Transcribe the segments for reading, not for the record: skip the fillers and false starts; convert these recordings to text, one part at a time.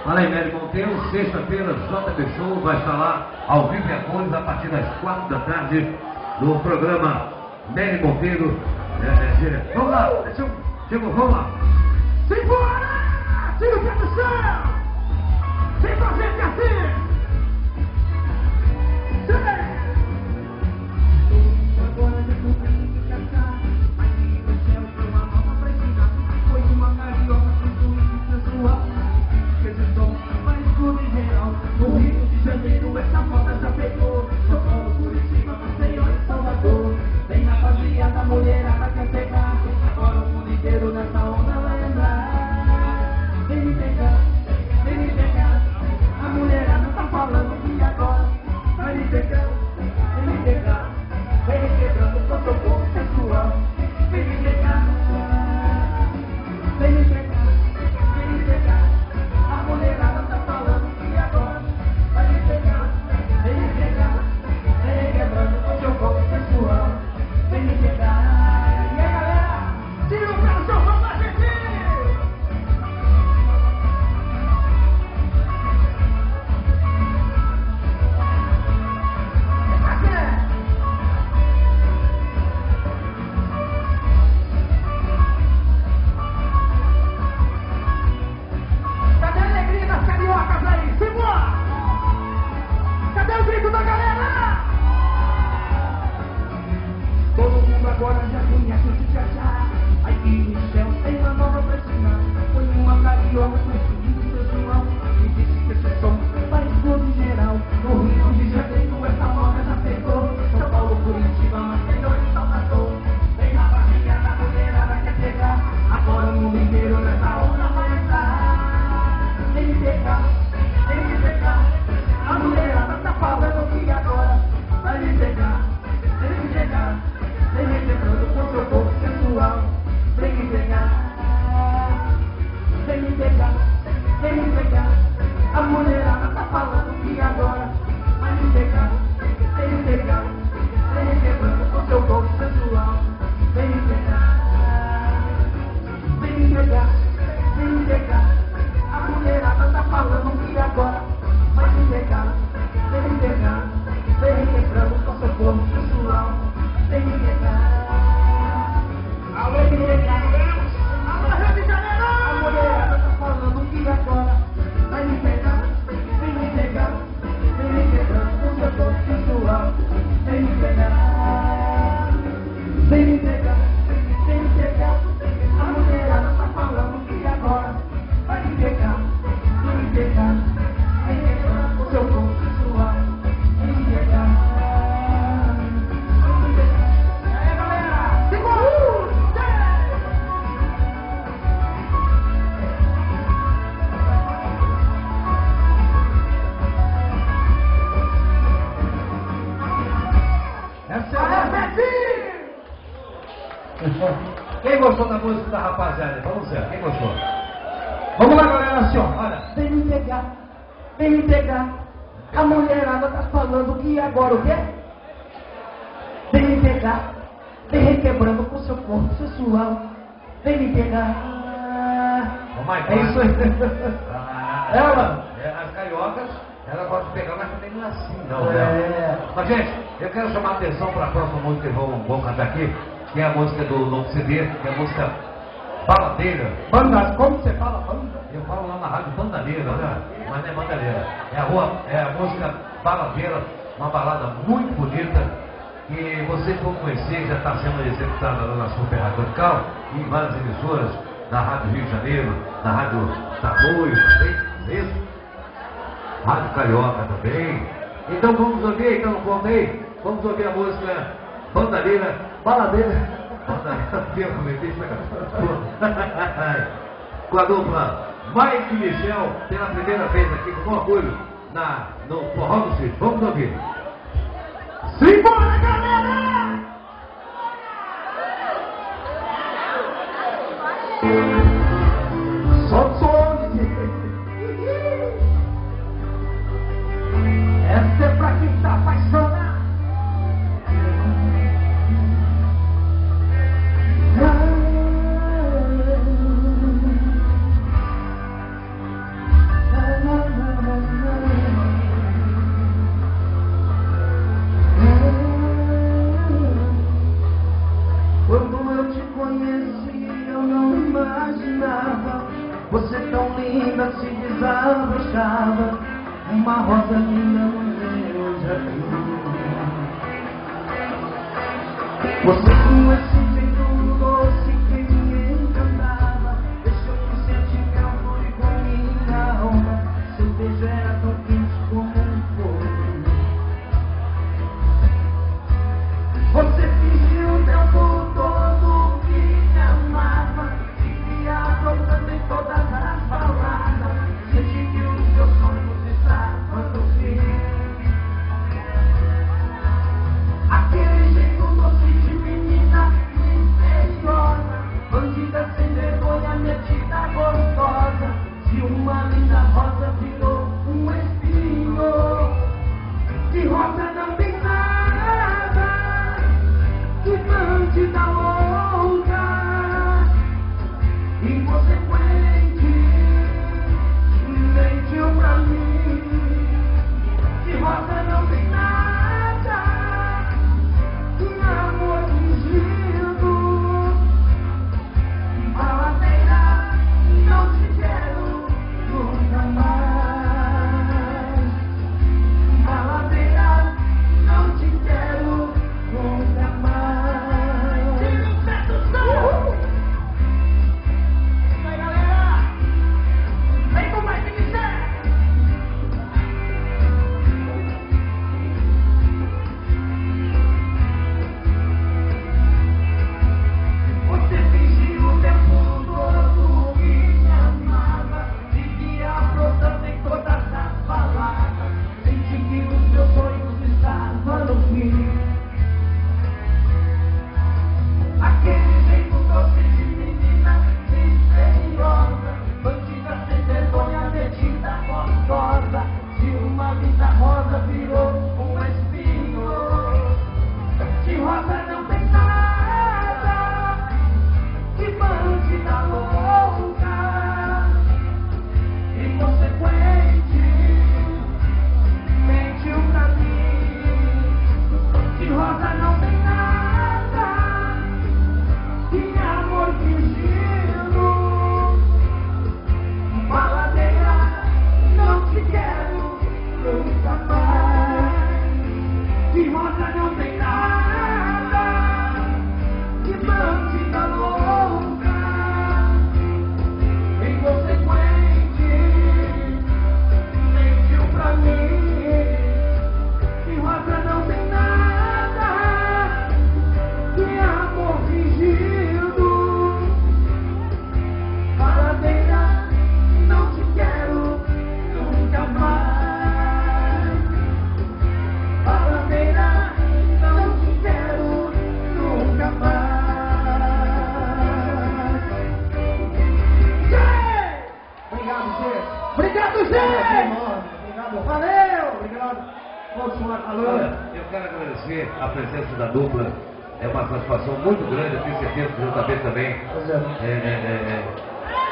Fala aí, Médio Monteiro, sexta-feira, JB Show vai estar lá ao vivo e a cores a partir das 4 da tarde no programa Médio Monteiro. Vamos lá, chegou, vamos lá. Simbora! Tira o pé do chão! Sem fazer assim! No Rio de Janeiro, essa moda já pegou. São Paulo, Curitiba, Maceió e Salvador. Tem rapaziada, mulherada quer pegar. Agora o mundo inteiro nessa onda vai entrar. Vem me pegar, vem me pegar. A mulherada tá falando que agora vai me pegar, vem me pegar. Vem me quebrando com seu corpo sensual. Vem me pegar, vem me pegar, vem me pegar. A mulherada tá falando que agora vai me pegar, vem me pegar. Vem quebrando com seu corpo sensual. Vem me pegar. E aí, galera, tira o pé do chão, vamos lá, gente! Cadê a alegria das cariocas aí? Simbora! Cadê o grito da galera? Todo mundo agora já conhece esse tchá-tchá. Aqui no céu tem uma nova pra ensinar. Foi uma carioca com esse sensual e disse que esse som vai explodir geral. No Rio de Janeiro essa moda já pegou. São Paulo, Curitiba, Maceió e Salvador. Tem rapaziada, a mulherada quer pegar. Agora o mundo inteiro nessa onda vai entrar. Vem me pegar, vem me pegar. A mulherada tá falando que agora vai me pegar, vem me pegar. Vem me quebrando com seu corpo sensual. Vem me pegar, vem me pegar, vem me pegar. A mulherada tá falando que agora vai me pegar, vem me pegar. Vem me quebrando com seu corpo sensual. Vem me pegar, vem me pegar, vem me pegar. A mulherada tá falando que agora vai me pegar, vem me pegar. Vem me quebrando com seu corpo sensual. Vem me pegar. Alô, vem me pegar. Alô, Rio de Janeiro. A mulherada tá falando que agora vai me pegar, vem me pegar. Vem me quebrando com seu corpo sensual. Vem me pegar, vem me pegar, vem me pegar. A mulherada tá falando que agora vai me pegar, vem me pegar. Vem quebrando com seu corpo sensual. Vem me pegar. Quem gostou da música da rapaziada? Vamos ver, quem gostou? Vamos lá, galera, assim, ó, olha. Vem me pegar, vem me pegar. A mulherada tá falando que agora o quê? Vem me pegar, vem requebrando com seu corpo sensual. Vem me pegar. É isso aí. Ela? As cariocas, elas gostam de pegar, mas também não é assim, não, né? Mas, gente, eu quero chamar a atenção para a próxima música que vão cantar aqui, que é a música do novo CD, que é a música Baladeira. Banda, como você fala banda? Eu falo lá na rádio Bandadeira, né? Mas não é Bandadeira. É a música Baladeira, uma balada muito bonita, que vocês vão conhecer, já está sendo executada lá na Super Rádio Radical, em várias emissoras, na Rádio Rio de Janeiro, na Rádio Tamoio também, isso? Rádio Carioca também. Então vamos ouvir, então vamos aí, vamos ouvir a música Bandadeira, Baladeira. Com a dupla Mike e Michel, pela primeira vez aqui com orgulho no Forró do Sítio. Vamos ouvir. Simbora, galera! Só essa é pra quem tá apaixonado. desabrochava uma rosa linda no meu jardim. Você com esse jeito doce que me encantava, deixou-me sentir calor e com minha alma. Seu beijo era tão quente como um fogo. Você fingiu o tempo todo que me amava, e me afrontando em todas as baladas. Senti que os seus sonhos estavam no fim. Aquele jeito doce de menina misteriosa, bandida sem vergonha, metida gostosa. De uma linda rosa virou um espinho. De rosa não tem nada, que bandida louca, inconsequente, mentiu pra mim. De rosa não tem nada, que amor fingido. Baladeira, não te quero nunca mais. Baladeira, não te quero nunca mais. Tira o pé do chão! Vai, galera! Vem com mais Michel! Você fingiu o tempo todo que me amava, vivia afrontando em todas as baladas. Senti que os meus sonhos estavam no fim. Aquele jeito doce de menina misteriosa, bandida sem vergonha, metida gostosa. De uma linda rosa virou um espinho. De rosa não tem nada, que bandida louca, inconsequente, mentiu pra mim. De rosa não tem nada, que amor fingido. Baladeira, não te quero nunca mais. De rosa não tem nada, que bandida louca, inconsequente, mentiu pra mim. De rosa não tem nada, que amor fingido. Baladeira, não te quero nunca mais. Baladeira, não te quero nunca mais. Zé! Obrigado, Zé. Obrigado, Zé! Obrigado. Valeu! Obrigado. Vamos falar calor. Olha, eu quero agradecer a presença da dupla. É uma satisfação muito grande, eu tenho certeza que o JB também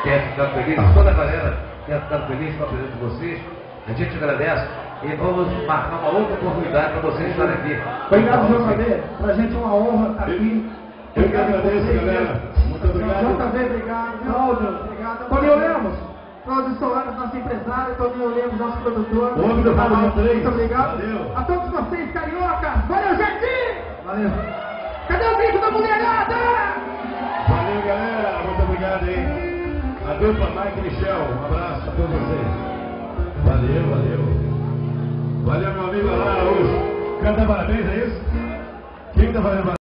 quer ficar feliz. Toda a galera quer ficar feliz com a presença de vocês. A gente agradece e vamos marcar uma outra oportunidade para vocês estarem aqui. Obrigado, JB. Pra gente é uma honra estar aqui. Eu que agradeço, galera. Muito obrigado. JB, obrigado. Cláudio, obrigado. Toninho Lemos, Cláudio Soares, nosso empresário. Toninho Lemos, nosso produtor. O homem do Fábio 3. Muito obrigado. Valeu. A todos vocês, carioca. Valeu, gente! Valeu. Cadê o grito da mulherada? Valeu, galera. Muito obrigado, hein? A dupla Mike e Michel. Um abraço a todos vocês. Valeu, valeu. Valeu, meu amigo Alain Araújo. Canta parabéns, é isso? Quem tá fazendo parabéns?